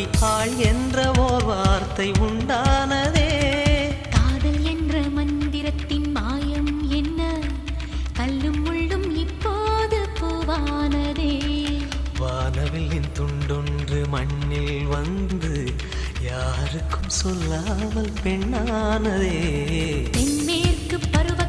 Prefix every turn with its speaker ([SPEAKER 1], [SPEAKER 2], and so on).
[SPEAKER 1] ஆகி ஆள் என்ற ஓர் வார்த்தை உண்டானதே.
[SPEAKER 2] காதல் என்ற மந்திரத்தின் மாயம் என்ன, கல்லும் முள்ளும் இப்போது பூவானதே.
[SPEAKER 1] வானவில்லின் துண்டொன்று மண்ணில் வந்து யாருக்கும் சொல்லாமல் பெண்ணானதே.
[SPEAKER 2] தென்மேற்கு பருவ